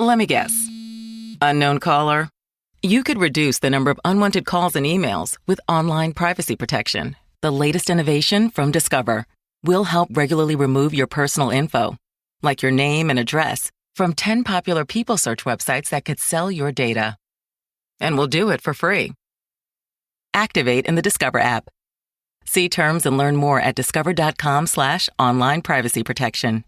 Let me guess. Unknown caller? You could reduce the number of unwanted calls and emails with online privacy protection. The latest innovation from Discover will help regularly remove your personal info, like your name and address, from 10 popular people search websites that could sell your data. And we'll do it for free. Activate in the Discover app. See terms and learn more at discover.com/online privacy protection.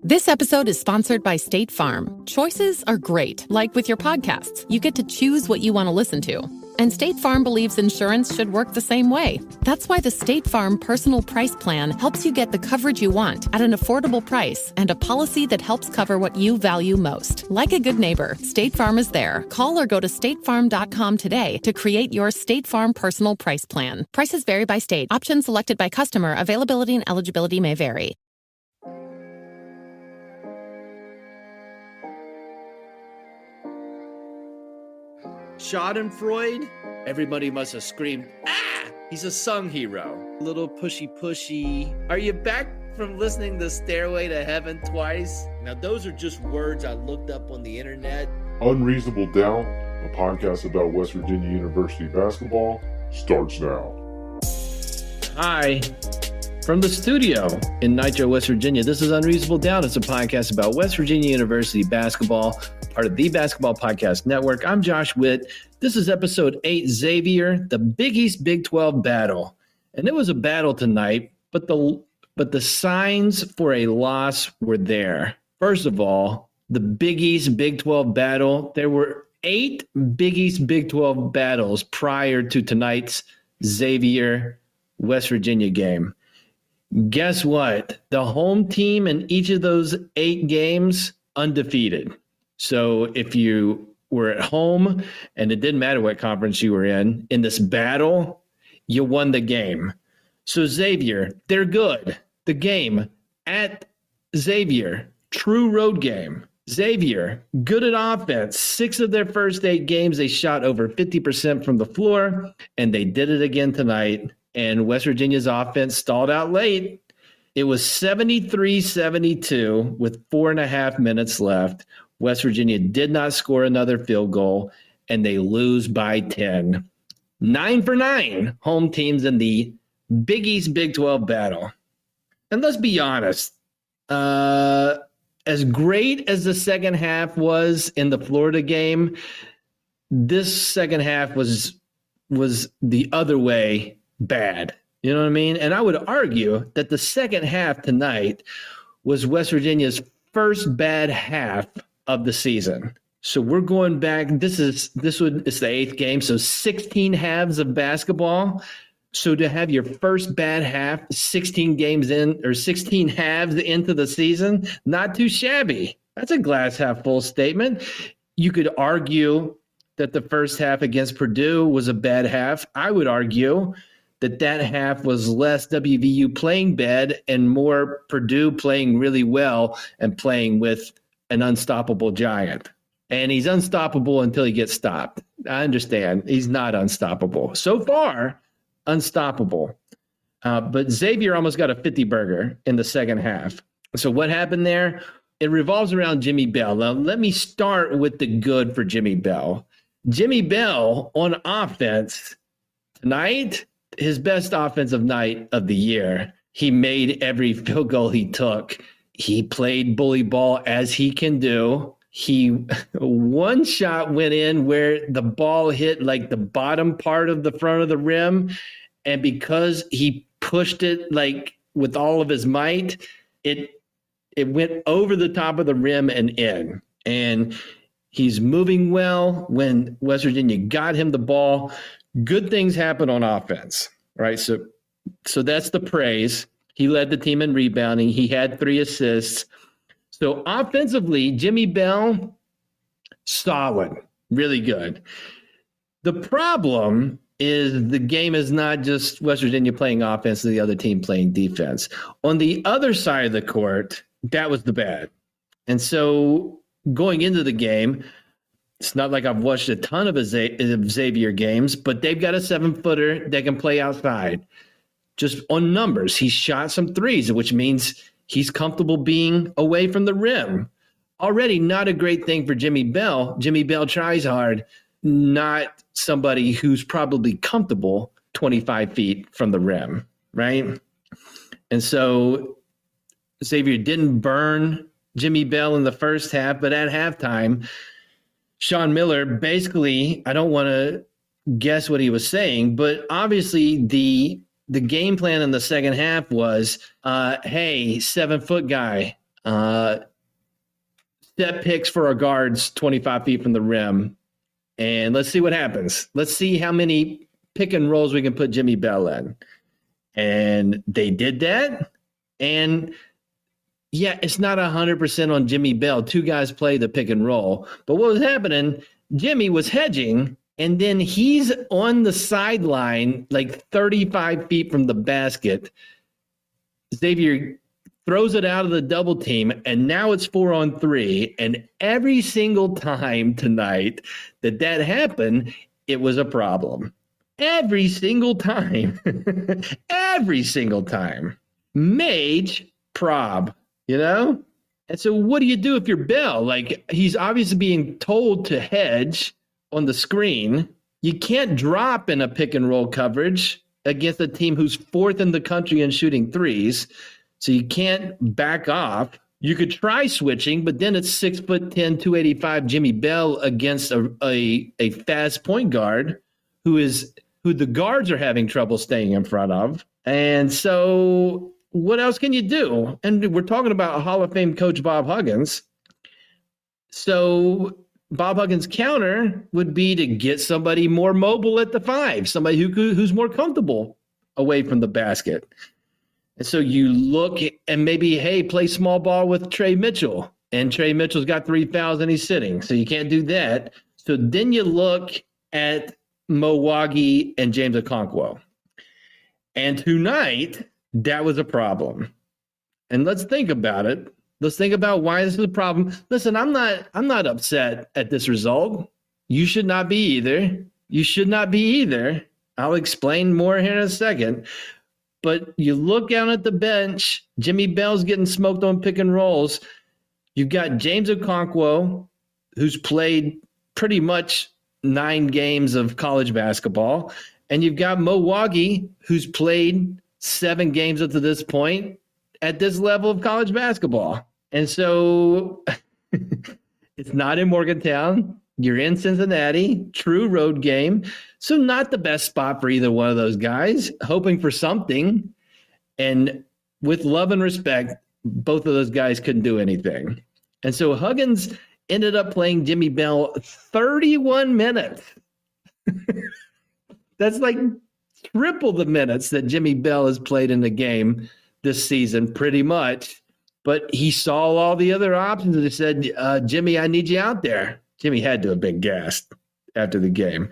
This episode is sponsored by State Farm. Choices are great. Like with your podcasts, you get to choose what you want to listen to. And State Farm believes insurance should work the same way. That's why the State Farm Personal Price Plan helps you get the coverage you want at an affordable price and a policy that helps cover what you value most. Like a good neighbor, State Farm is there. Call or go to statefarm.com today to create your State Farm Personal Price Plan. Prices vary by state. Options selected by customer. Availability and eligibility may vary. Schadenfreude, everybody must have screamed, ah! He's a song hero. Little pushy. Are you back from listening to Stairway to Heaven twice? Now, those are just words I looked up on the internet. Unreasonable Down, a podcast about West Virginia University basketball, starts now. Hi. From the studio in Nitro, West Virginia, this is Unreasonable Down. It's a podcast about West Virginia University basketball, part of the Basketball Podcast Network. I'm Josh Witt. This is episode 8, Xavier, the Big East Big 12 battle. And it was a battle tonight, but the signs for a loss were there. First of all, the Big East Big 12 battle, there were 8 Big East Big 12 battles prior to tonight's Xavier West Virginia game. Guess what? The home team in each of those 8 games, undefeated. So if you were at home and it didn't matter what conference you were in this battle, you won the game. So Xavier, they're good. The game at Xavier, true road game. Xavier, good at offense. 6 of their first 8 games, they shot over 50% from the floor, and they did it again tonight. And West Virginia's offense stalled out late. It was 73-72 with 4.5 minutes left. West Virginia did not score another field goal, and they lose by 10. 9 for 9 home teams in the Big East Big 12 battle. And let's be honest, as great as the second half was in the Florida game, this second half was the other way bad. You know what I mean? And I would argue that the second half tonight was West Virginia's first bad half of the season. So we're going back. It's the 8th game. So 16 halves of basketball. So to have your first bad half 16 games in, or 16 halves into the season, not too shabby. That's a glass half full statement. You could argue that the first half against Purdue was a bad half. I would argue that half was less WVU playing bad and more Purdue playing really well and playing with an unstoppable giant. And he's unstoppable until he gets stopped. I understand. He's not unstoppable. So far, unstoppable. But Xavier almost got a 50 burger in the second half. So what happened there? It revolves around Jimmy Bell. Now, let me start with the good for Jimmy Bell. Jimmy Bell on offense tonight, his best offensive night of the year. He made every field goal he took. He played bully ball as he can do. One shot went in where the ball hit like the bottom part of the front of the rim. And because he pushed it like with all of his might, it went over the top of the rim and in. And he's moving well. When West Virginia got him the ball, good things happen on offense, right? So that's the praise. He led the team in rebounding. He had 3 assists. So offensively, Jimmy Bell, solid, really good. The problem is the game is not just West Virginia playing offense and the other team playing defense. On the other side of the court, that was the bad. And so going into the game, it's not like I've watched a ton of Xavier games, but they've got a 7-footer that can play outside. Just on numbers, he shot some threes, which means he's comfortable being away from the rim. already not a great thing for Jimmy Bell. Jimmy Bell tries hard, not somebody who's probably comfortable 25 feet from the rim, right? And so Xavier didn't burn Jimmy Bell in the first half, but at halftime, Sean Miller basically, I don't want to guess what he was saying, but obviously the game plan in the second half was, hey, 7-foot guy, set picks for our guards 25 feet from the rim, and let's see what happens. Let's see how many pick and rolls we can put Jimmy Bell in. And they did that. And yeah, it's not 100% on Jimmy Bell. Two guys play the pick and roll. But what was happening, Jimmy was hedging, and then he's on the sideline, like 35 feet from the basket. Xavier throws it out of the double team, and now it's 4-on-3. And every single time tonight that happened, it was a problem. Every single time. Every single time. Mage prob, you know? And so what do you do if you're Bell? Like, he's obviously being told to hedge on the screen. You can't drop in a pick and roll coverage against a team who's fourth in the country in shooting threes. So you can't back off. You could try switching, but then it's 6'10", 285 Jimmy Bell against a fast point guard who the guards are having trouble staying in front of. And so what else can you do? And we're talking about Hall of Fame coach Bob Huggins. So Bob Huggins' counter would be to get somebody more mobile at the 5, somebody who's more comfortable away from the basket. And so you look and maybe, hey, play small ball with Trey Mitchell. And Trey Mitchell's got 3 fouls and he's sitting. So you can't do that. So then you look at Mo Wague and James Okonkwo. And tonight, that was a problem. And let's think about it. Let's think about why this is a problem. Listen, I'm not upset at this result. You should not be either. You should not be either. I'll explain more here in a second. But you look down at the bench, Jimmy Bell's getting smoked on pick and rolls. You've got James Okonkwo, who's played pretty much 9 games of college basketball. And you've got Mo Wague, who's played 7 games up to this point at this level of college basketball. And so it's not in Morgantown. You're in Cincinnati, true road game. So not the best spot for either one of those guys, hoping for something. And with love and respect, both of those guys couldn't do anything. And so Huggins ended up playing Jimmy Bell 31 minutes. That's like triple the minutes that Jimmy Bell has played in the game this season, pretty much. But he saw all the other options and he said, Jimmy, I need you out there. Jimmy had to have been gassed after the game.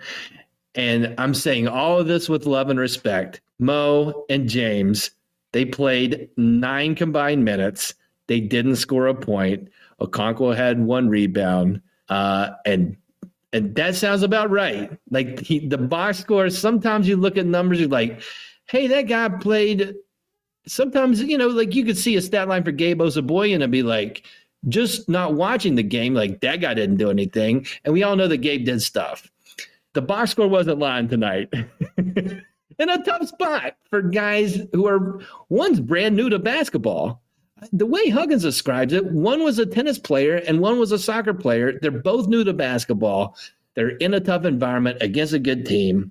And I'm saying all of this with love and respect. Mo and James, they played 9 combined minutes. They didn't score a point. Okonkwo had 1 rebound. And that sounds about right. Like the box score, sometimes you look at numbers, you're like, hey, that guy played. Sometimes, like you could see a stat line for Gabe Osabuoyen and be like, just not watching the game, like that guy didn't do anything. And we all know that Gabe did stuff. The box score wasn't lying tonight. In a tough spot for guys who are, one's brand new to basketball. The way Huggins describes it, one was a tennis player and one was a soccer player. They're both new to basketball. They're in a tough environment against a good team,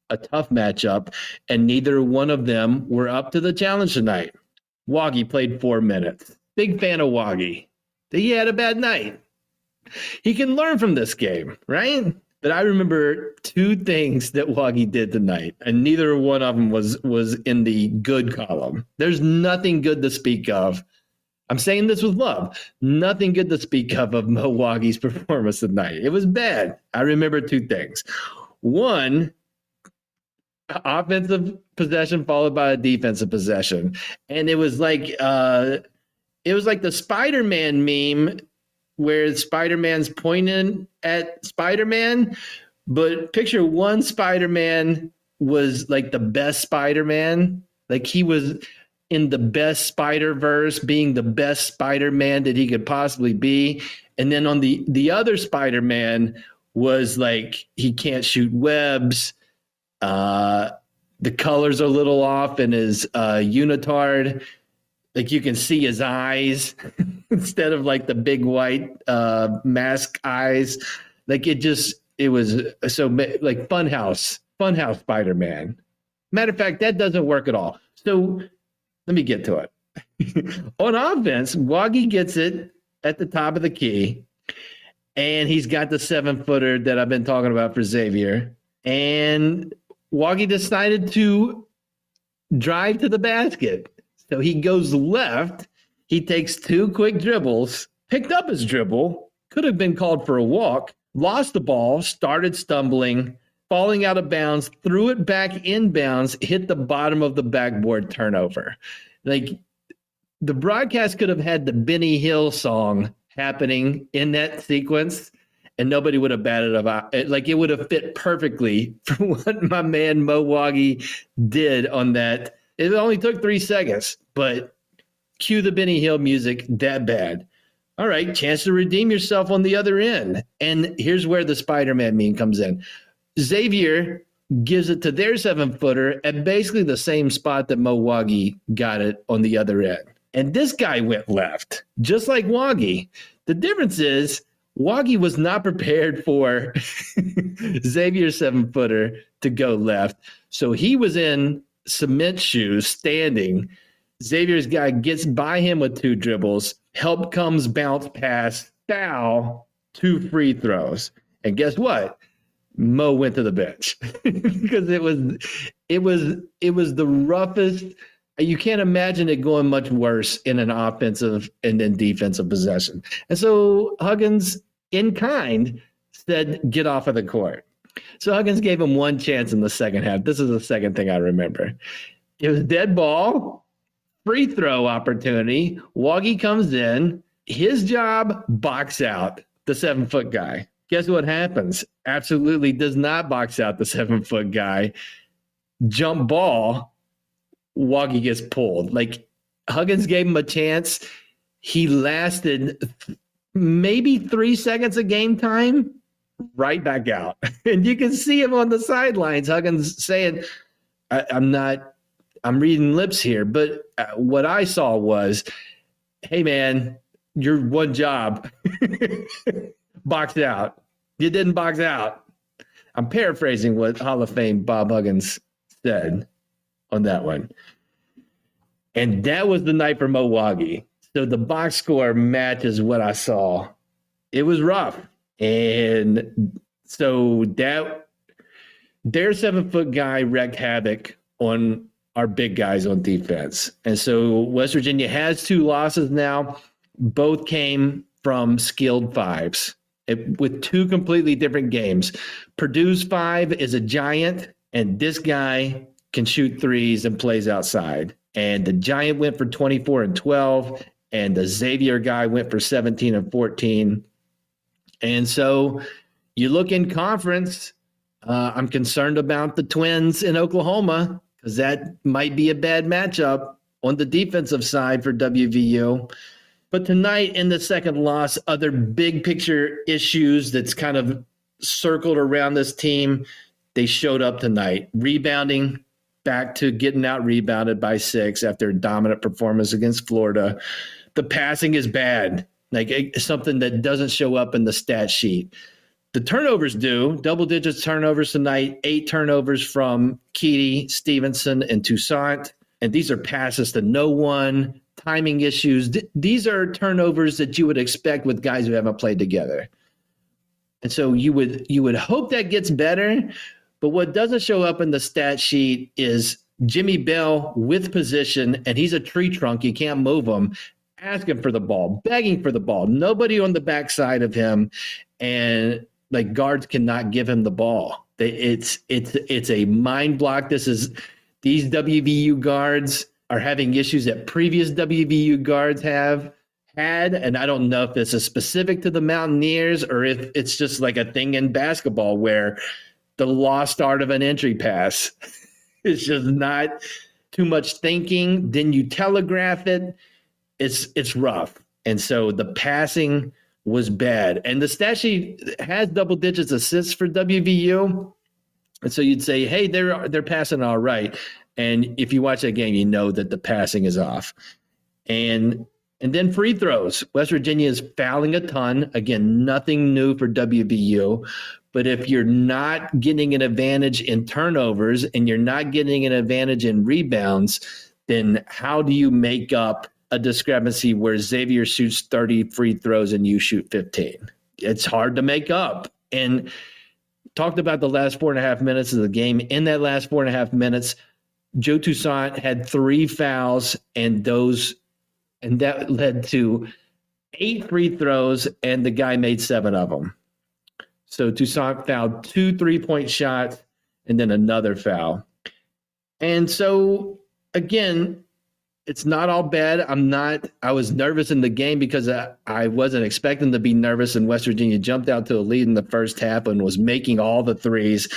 a tough matchup, and neither one of them were up to the challenge tonight. Wague played 4 minutes. Big fan of Wague. He had a bad night. He can learn from this game, right? But I remember 2 things that Wague did tonight, and neither one of them was in the good column. There's nothing good to speak of. I'm saying this with love. Nothing good to speak of Mo Wague's performance tonight. It was bad. I remember 2 things. One, offensive possession followed by a defensive possession. And it was like the Spider-Man meme where Spider-Man's pointing at Spider-Man, but picture one Spider-Man was like the best Spider-Man. Like he was in the best Spider-Verse, being the best Spider-Man that he could possibly be. And then on the other Spider-Man was like, he can't shoot webs. The colors are a little off in his unitard. Like you can see his eyes instead of like the big white mask eyes. Like it was so like Funhouse Spider-Man. Matter of fact, that doesn't work at all. So let me get to it. On offense, Wague gets it at the top of the key, and he's got the 7-footer that I've been talking about for Xavier. And Wague decided to drive to the basket. So he goes left. He takes 2 quick dribbles, picked up his dribble, could have been called for a walk, lost the ball, started stumbling, falling out of bounds, threw it back inbounds, hit the bottom of the backboard, turnover. Like the broadcast could have had the Benny Hill song happening in that sequence, and nobody would have batted about it. Like it would have fit perfectly for what my man Mo Wague did on that. It only took 3 seconds, but cue the Benny Hill music, that bad. All right, chance to redeem yourself on the other end. And here's where the Spider-Man meme comes in. Xavier gives it to their 7-footer at basically the same spot that Mo Wague got it on the other end. And this guy went left, just like Wague. The difference is Wague was not prepared for Xavier's 7-footer to go left. So he was in cement shoes, standing. Xavier's guy gets by him with 2 dribbles. Help comes, bounce pass, foul, 2 free throws. And guess what? Mo went to the bench because it was the roughest. You can't imagine it going much worse in an offensive and then defensive possession. And so Huggins, in kind, said, get off of the court. So Huggins gave him 1 chance in the second half. This is the second thing I remember. It was dead ball, free throw opportunity. Wague comes in. His job, box out the 7-foot guy. Guess what happens? Absolutely does not box out the 7-foot guy. Jump ball, Wague gets pulled. Like Huggins gave him a chance. He lasted maybe 3 seconds of game time, right back out. And you can see him on the sidelines. Huggins saying, I'm reading lips here, but what I saw was, hey man, your one job, boxed out. You didn't box out. I'm paraphrasing what Hall of Fame Bob Huggins said on that one. And that was the night for Mo Wague. So the box score matches what I saw. It was rough. And so that their 7-foot guy wreaked havoc on our big guys on defense. And so West Virginia has 2 losses now. Both came from skilled 5s. With 2 completely different games. Purdue's 5 is a giant, and this guy can shoot 3s and plays outside. And the giant went for 24 and 12, and the Xavier guy went for 17 and 14. And so you look in conference, I'm concerned about the Twins in Oklahoma because that might be a bad matchup on the defensive side for WVU. But tonight in the second loss, other big picture issues that's kind of circled around this team, they showed up tonight. Rebounding, back to getting out rebounded by 6 after a dominant performance against Florida. The passing is bad, like something that doesn't show up in the stat sheet. The turnovers do, double digits turnovers tonight, 8 turnovers from Keedy, Stevenson, and Toussaint. And these are passes to no one. Timing issues. These are turnovers that you would expect with guys who haven't played together. And so you would hope that gets better, but what doesn't show up in the stat sheet is Jimmy Bell with position, and he's a tree trunk. You can't move him, asking for the ball, begging for the ball. Nobody on the backside of him, and like guards cannot give him the ball. It's a mind block. These WVU guards are having issues that previous WVU guards have had. And I don't know if this is specific to the Mountaineers or if it's just like a thing in basketball where the lost art of an entry pass is just not too much thinking, then you telegraph it. It's rough. And so the passing was bad. And the stat sheet has double digits assists for WVU. And so you'd say, hey, they're passing all right. And if you watch that game, you know that the passing is off. And then free throws. West Virginia is fouling a ton. Again, nothing new for WVU. But if you're not getting an advantage in turnovers and you're not getting an advantage in rebounds, then how do you make up a discrepancy where Xavier shoots 30 free throws and you shoot 15? It's hard to make up. And talked about the last 4.5 minutes of the game. In that last 4.5 minutes, Joe Toussaint had 3 fouls, and that led to 8 free throws, and the guy made 7 of them. So Toussaint fouled 2 3-point shots and then another foul. And so, again, it's not all bad. I was nervous in the game because I wasn't expecting to be nervous, and West Virginia jumped out to a lead in the first half and was making all the threes.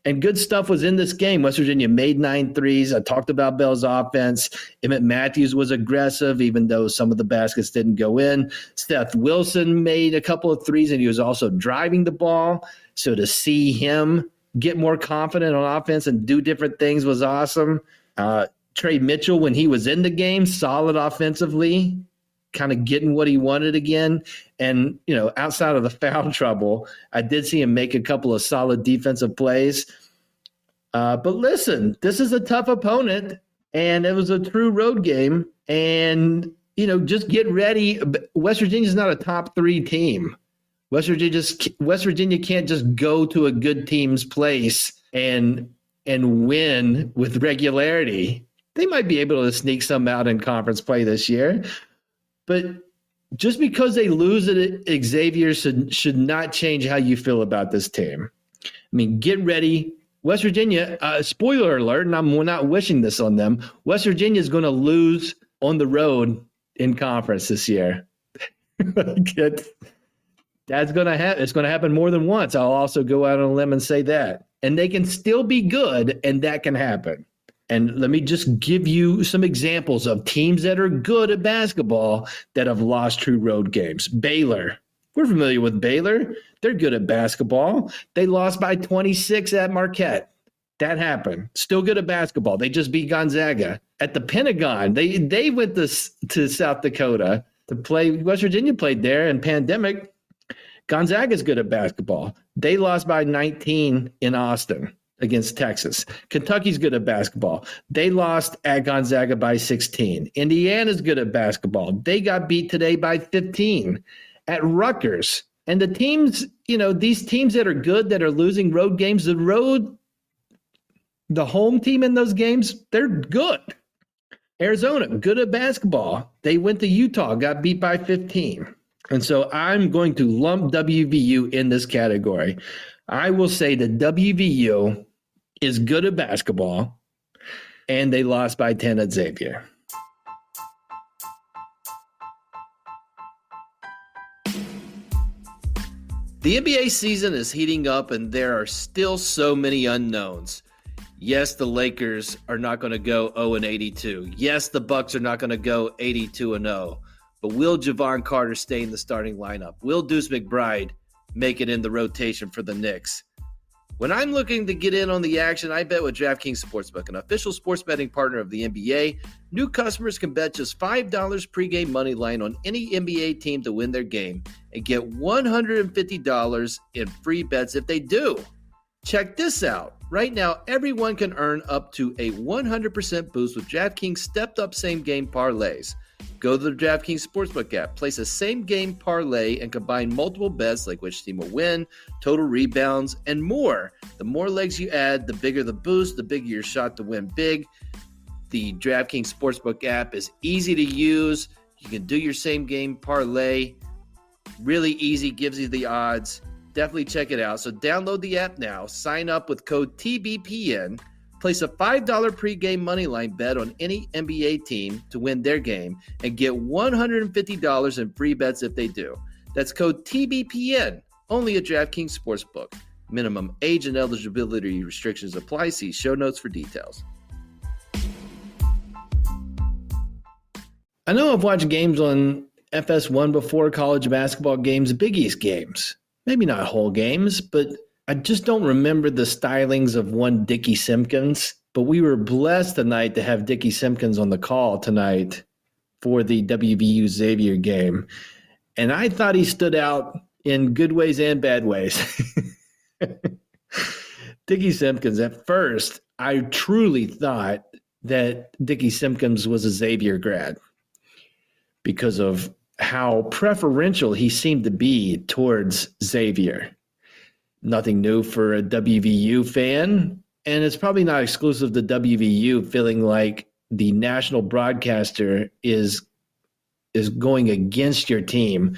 And good stuff was in this game. West Virginia made 9 threes. I talked about Bell's offense. Emmett Matthews was aggressive, even though some of the baskets didn't go in. Seth Wilson made a couple of threes, and he was also driving the ball. So to see him get more confident on offense and do different things was awesome. Trey Mitchell, when he was in the game, solid offensively, kind of getting what he wanted again. And, outside of the foul trouble, I did see him make a couple of solid defensive plays. But listen, this is a tough opponent, and it was a true road game. And, just get ready. West Virginia's not a top 3 team. West Virginia can't just go to a good team's place and win with regularity. They might be able to sneak some out in conference play this year, but just because they lose at Xavier should not change how you feel about this team. I mean, get ready. West Virginia, spoiler alert, and I'm not wishing this on them, West Virginia is going to lose on the road in conference this year. That's going to happen. It's going to happen more than once. I'll also go out on a limb and say that. And they can still be good, and that can happen. And let me just give you some examples of teams that are good at basketball that have lost true road games. Baylor. We're familiar with Baylor. They're good at basketball. They lost by 26 at Marquette. That happened. Still good at basketball. They just beat Gonzaga. At the Pentagon, they went to South Dakota to play. West Virginia played there in pandemic. Gonzaga's good at basketball. They lost by 19 in Austin against Texas. Kentucky's good at basketball. They lost at Gonzaga by 16. Indiana's good at basketball. They got beat today by 15 at Rutgers. And the teams, these teams that are good, that are losing road games, the home team in those games, they're good. Arizona, good at basketball. They went to Utah, got beat by 15. And so I'm going to lump WVU in this category. I will say that WVU is good at basketball, and they lost by 10 at Xavier. The NBA season is heating up, and there are still so many unknowns. Yes, the Lakers are not going to go 0-82. Yes, the Bucks are not going to go 82-0. But will Javon Carter stay in the starting lineup? Will Deuce McBride make it in the rotation for the Knicks? When I'm looking to get in on the action, I bet with DraftKings Sportsbook, an official sports betting partner of the NBA. New customers can bet just $5 pregame money line on any NBA team to win their game and get $150 in free bets if they do. Check this out. Right now, everyone can earn up to a 100% boost with DraftKings stepped-up same-game parlays. Go to the DraftKings Sportsbook app, place a same-game parlay, and combine multiple bets like which team will win, total rebounds, and more. The more legs you add, the bigger the boost, the bigger your shot to win big. The DraftKings Sportsbook app is easy to use. You can do your same-game parlay. Really easy, gives you the odds. Definitely check it out. So download the app now, sign up with code TBPN, place a $5 pregame moneyline bet on any NBA team to win their game, and get $150 in free bets if they do. That's code TBPN, only at DraftKings Sportsbook. Minimum age and eligibility restrictions apply. See show notes for details. I know I've watched games on FS1 before, college basketball games, Big East games. Maybe not whole games, but I just don't remember the stylings of one Dickie Simpkins. But we were blessed tonight to have Dickie Simpkins on the call tonight for the WVU Xavier game. And I thought he stood out in good ways and bad ways. Dickie Simpkins, at first, I truly thought that Dickie Simpkins was a Xavier grad because of how preferential he seemed to be towards Xavier. Nothing new for a WVU fan, and it's probably not exclusive to WVU feeling like the national broadcaster is going against your team.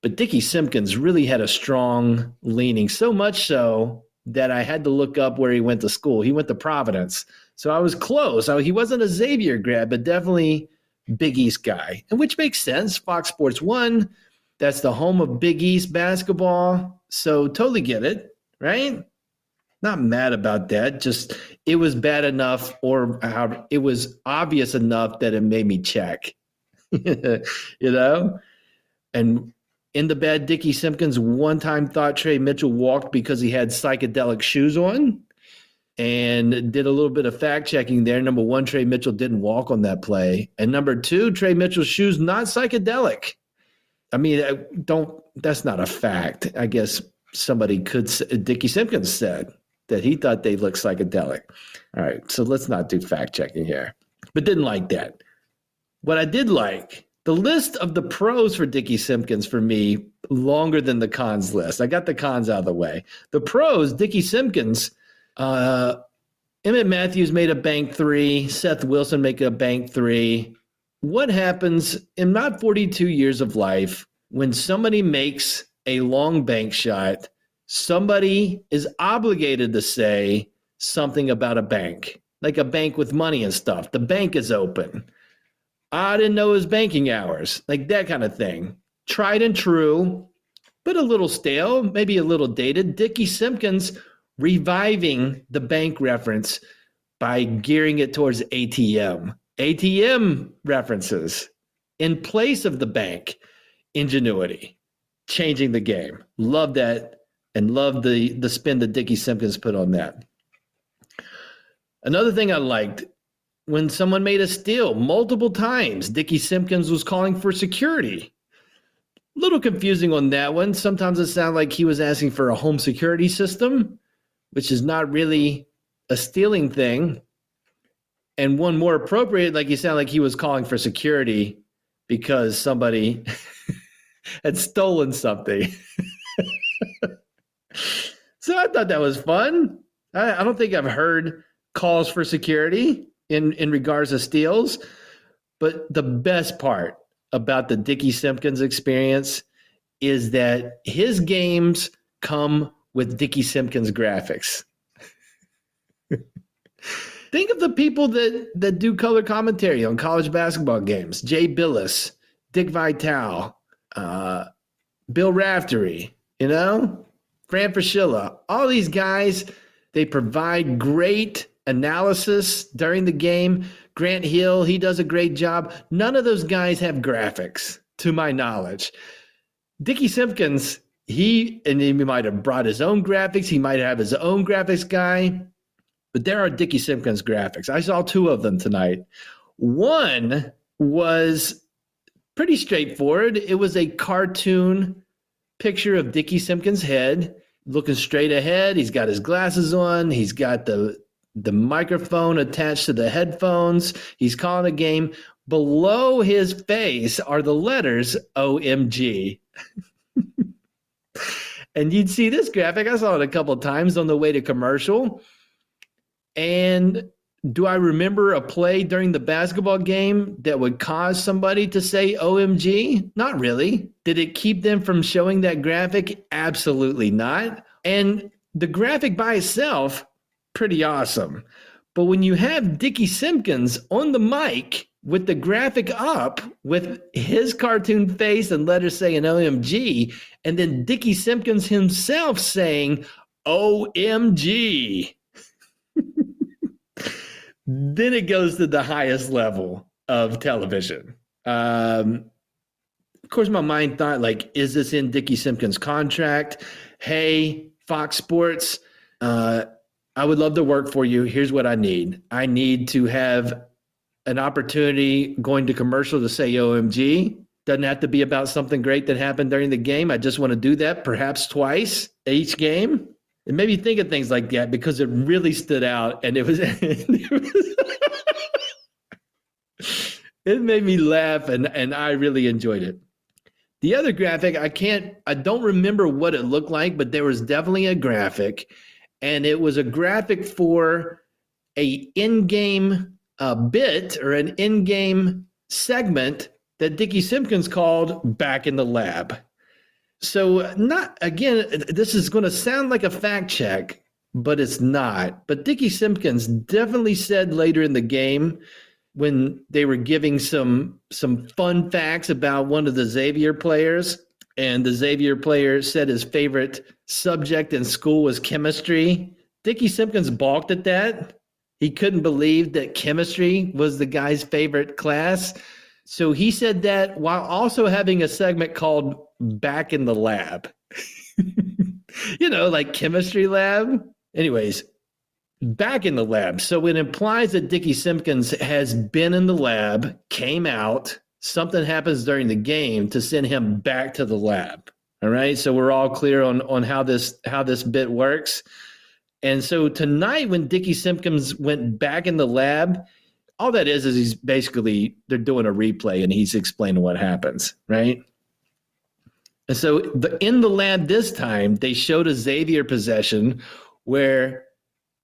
But Dickie Simpkins really had a strong leaning, so much so that I had to look up where he went to school. He went to Providence. So I was close. He wasn't a Xavier grad, but definitely Big East guy, and which makes sense. Fox Sports 1, that's the home of Big East basketball. So totally get it, right? Not mad about that. Just it was bad enough, or how it was obvious enough that it made me check, you know? And in the bad, Dickie Simpkins one time thought Trey Mitchell walked because he had psychedelic shoes on, and did a little bit of fact checking there. Number one, Trey Mitchell didn't walk on that play. And number two, Trey Mitchell's shoes, not psychedelic. I mean, that's not a fact. I guess somebody could say, Dickie Simpkins said that he thought they looked psychedelic. All right, so let's not do fact checking here. But didn't like that. What I did like, the list of the pros for Dickie Simpkins for me, longer than the cons list. I got the cons out of the way. The pros, Dickie Simpkins, Emmett Matthews made a bank three. Seth Wilson make a bank three. What happens in not 42 years of life when somebody makes a long bank shot, somebody is obligated to say something about a bank, like a bank with money and stuff. The bank is open. I didn't know his banking hours, like that kind of thing. Tried and true, but a little stale, maybe a little dated. Dickie Simpkins reviving the bank reference by gearing it towards ATM references in place of the bank. Ingenuity, changing the game. Love that, and love the spin that Dickie Simpkins put on that. Another thing I liked, when someone made a steal multiple times, Dickie Simpkins was calling for security. A little confusing on that one. Sometimes it sounded like he was asking for a home security system, which is not really a stealing thing. And one more appropriate, like he sounded like he was calling for security because somebody had stolen something. So I thought that was fun. I don't think I've heard calls for security in regards to steals. But the best part about the Dickie Simpkins experience is that his games come with Dickie Simpkins graphics. Think of the people that do color commentary on college basketball games. Jay Billis, Dick Vitale, Bill Raftery, Fran Fraschilla. All these guys, they provide great analysis during the game. Grant Hill, he does a great job. None of those guys have graphics, to my knowledge. Dickie Simpkins, he might have brought his own graphics. He might have his own graphics guy. But there are Dickie Simpkins graphics. I saw two of them tonight. One was pretty straightforward. It was a cartoon picture of Dickie Simpkins' head, looking straight ahead. He's got his glasses on. He's got the microphone attached to the headphones. He's calling a game. Below his face are the letters OMG. And you'd see this graphic. I saw it a couple of times on the way to commercial. And do I remember a play during the basketball game that would cause somebody to say OMG? Not really. Did it keep them from showing that graphic? Absolutely not. And the graphic by itself, pretty awesome. But when you have Dickie Simpkins on the mic with the graphic up with his cartoon face and letters saying OMG, and then Dickie Simpkins himself saying OMG, then it goes to the highest level of television. Of course, my mind thought, like, is this in Dickie Simpkins' contract? Hey, Fox Sports, I would love to work for you. Here's what I need. I need to have an opportunity going to commercial to say OMG. Doesn't have to be about something great that happened during the game. I just want to do that perhaps twice each game. It made me think of things like that because it really stood out, and it made me laugh, and I really enjoyed it. The other graphic, I don't remember what it looked like, but there was definitely a graphic, and it was a graphic for a in-game bit or an in-game segment that Dickie Simpkins called Back in the Lab. So this is going to sound like a fact check, but it's not. But Dickie Simpkins definitely said later in the game when they were giving some fun facts about one of the Xavier players, and the Xavier player said his favorite subject in school was chemistry. Dickie Simpkins balked at that. He couldn't believe that chemistry was the guy's favorite class. So he said that while also having a segment called Back in the Lab. Like chemistry lab. Anyways, Back in the Lab. So it implies that Dickie Simpkins has been in the lab, came out, something happens during the game to send him back to the lab. All right. So we're all clear on how this bit works. And so tonight when Dickie Simpkins went back in the lab, all that is he's basically, they're doing a replay and he's explaining what happens, right? And so in the lab this time, they showed a Xavier possession where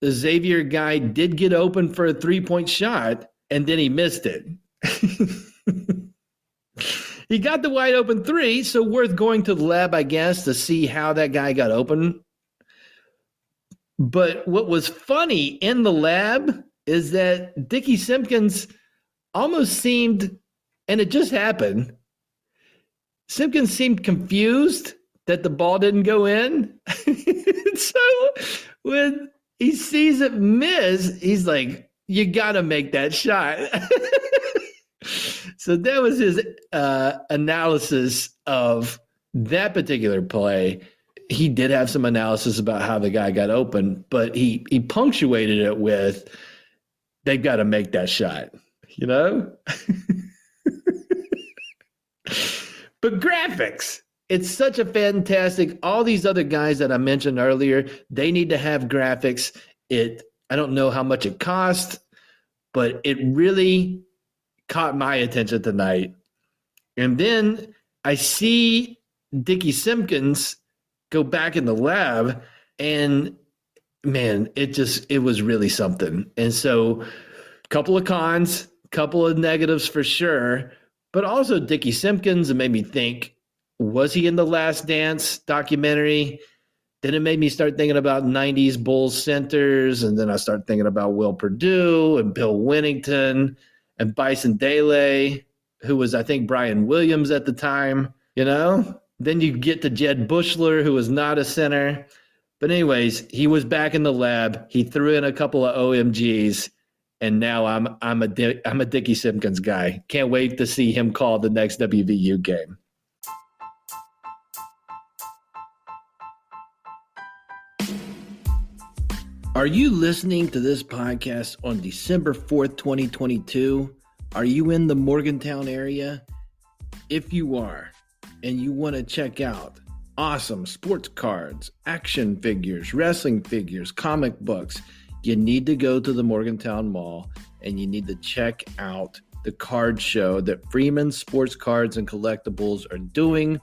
the Xavier guy did get open for a 3-point shot, and then he missed it. He got the wide open 3, so worth going to the lab, I guess, to see how that guy got open. But what was funny in the lab is that Dickie Simpkins almost seemed, and it just happened, Simpkins seemed confused that the ball didn't go in. So when he sees it miss, he's like, you got to make that shot. So that was his analysis of that particular play. He did have some analysis about how the guy got open, but he punctuated it with, they've got to make that shot, But graphics, it's such a fantastic, all these other guys that I mentioned earlier, they need to have graphics. I don't know how much it cost, but it really caught my attention tonight. And then I see Dickie Simpkins go back in the lab, and man, it was really something. And so a couple of cons, couple of negatives for sure, but also Dickie Simpkins, it made me think, was he in the Last Dance documentary? Then it made me start thinking about 90s Bulls centers, and then I started thinking about Will Perdue and Bill Winnington and Bison Dele, who was, I think, Brian Williams at the time, Then you get to Jed Bushler, who was not a center. But anyways, he was back in the lab. He threw in a couple of OMGs, and now I'm a Dickie Simpkins guy. Can't wait to see him call the next WVU game. Are you listening to this podcast on December 4th, 2022? Are you in the Morgantown area? If you are, and you want to check out awesome sports cards, action figures, wrestling figures, comic books, you need to go to the Morgantown Mall and you need to check out the card show that Freeman Sports Cards and Collectibles are doing.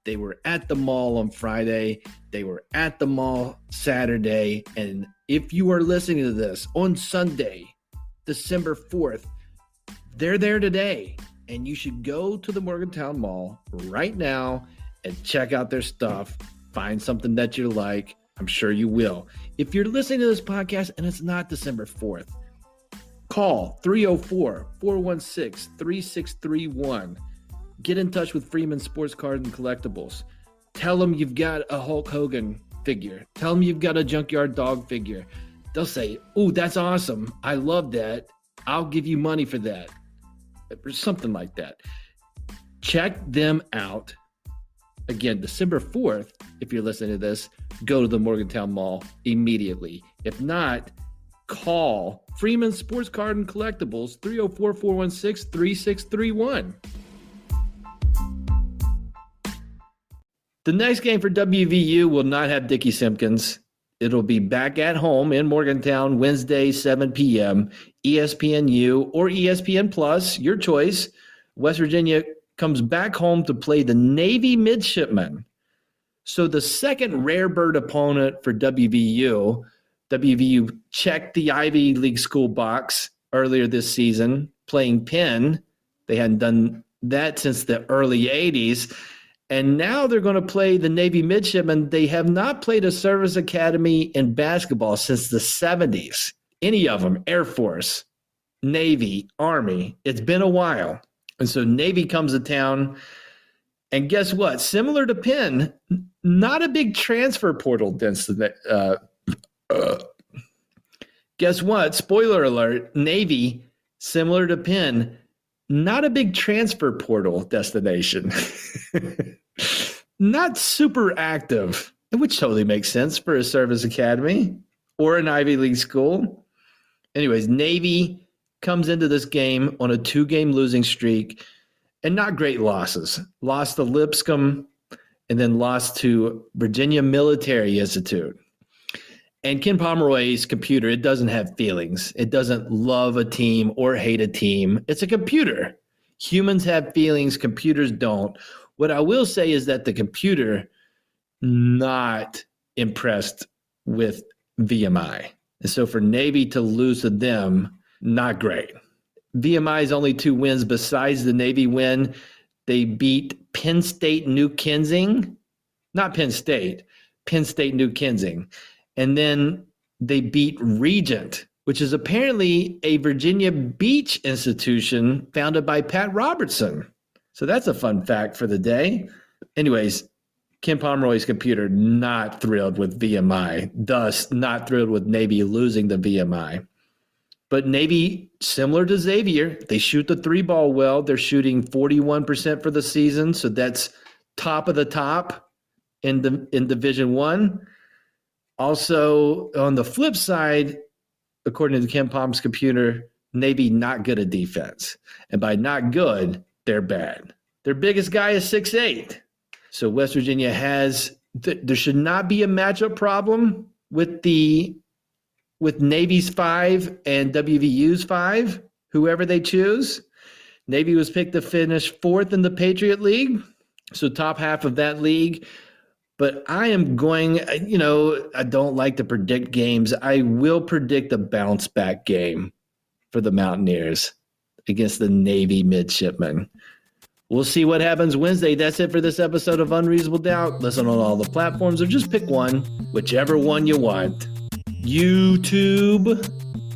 They were at the mall on Friday. They were at the mall Saturday. And if you are listening to this on Sunday, December 4th, they're there today. And you should go to the Morgantown Mall right now and check out their stuff. Find something that you like. I'm sure you will. If you're listening to this podcast and it's not December 4th, call 304-416-3631. Get in touch with Freeman Sports Cards and Collectibles. Tell them you've got a Hulk Hogan figure. Tell them you've got a Junkyard Dog figure. They'll say, "Ooh, that's awesome. I love that. I'll give you money for that." or something like that. Check them out. Again, December 4th, if you're listening to this, go to the Morgantown Mall immediately. If not, call Freeman Sports Card and Collectibles, 304-416-3631. The next game for WVU will not have Dickie Simpkins. It'll be back at home in Morgantown, Wednesday, 7 p.m., ESPNU or ESPN Plus, your choice. West Virginia comes back home to play the Navy Midshipmen. So the second rare bird opponent for WVU. WVU checked the Ivy League school box earlier this season, playing Penn. They hadn't done that since the early 80s. And now they're going to play the Navy Midshipmen. They have not played a service academy in basketball since the 70s. Any of them, Air Force, Navy, Army. It's been a while. And so Navy comes to town. And guess what? Similar to Penn, not a big transfer portal density. Guess what? Spoiler alert, Navy, similar to Penn, not a big transfer portal destination. Not super active, which totally makes sense for a service academy or an Ivy League school. Anyways, Navy comes into this game on a 2-game losing streak and not great losses. Lost to Lipscomb and then lost to Virginia Military Institute. And Ken Pomeroy's computer, it doesn't have feelings. It doesn't love a team or hate a team. It's a computer. Humans have feelings, computers don't. What I will say is that the computer not impressed with VMI. And so for Navy to lose to them, not great. VMI's only 2 wins besides the Navy win. They beat Penn State New Kensing, not Penn State, Penn State New Kensing. And then they beat Regent, which is apparently a Virginia Beach institution founded by Pat Robertson. So that's a fun fact for the day. Anyways, Ken Pomeroy's computer not thrilled with VMI, thus not thrilled with Navy losing the VMI. But Navy, similar to Xavier, they shoot the 3-ball well. They're shooting 41% for the season, so that's top of the top in Division I. Also, on the flip side, according to Ken Pom's computer, Navy not good at defense. And by not good, they're bad. Their biggest guy is 6'8". So West Virginia has there should not be a matchup problem with Navy's 5 and WVU's 5, whoever they choose. Navy was picked to finish 4th in the Patriot League, so top half of that league. But I am going, I don't like to predict games. I will predict a bounce back game for the Mountaineers against the Navy Midshipmen. We'll see what happens Wednesday. That's it for this episode of Unreasonable Doubt. Listen on all the platforms or just pick one, whichever one you want. YouTube.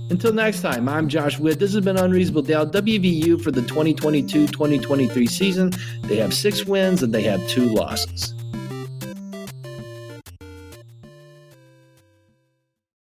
Until next time, I'm Josh Witt. This has been Unreasonable Doubt. WVU for the 2022-2023 season. They have 6 wins and they have 2 losses.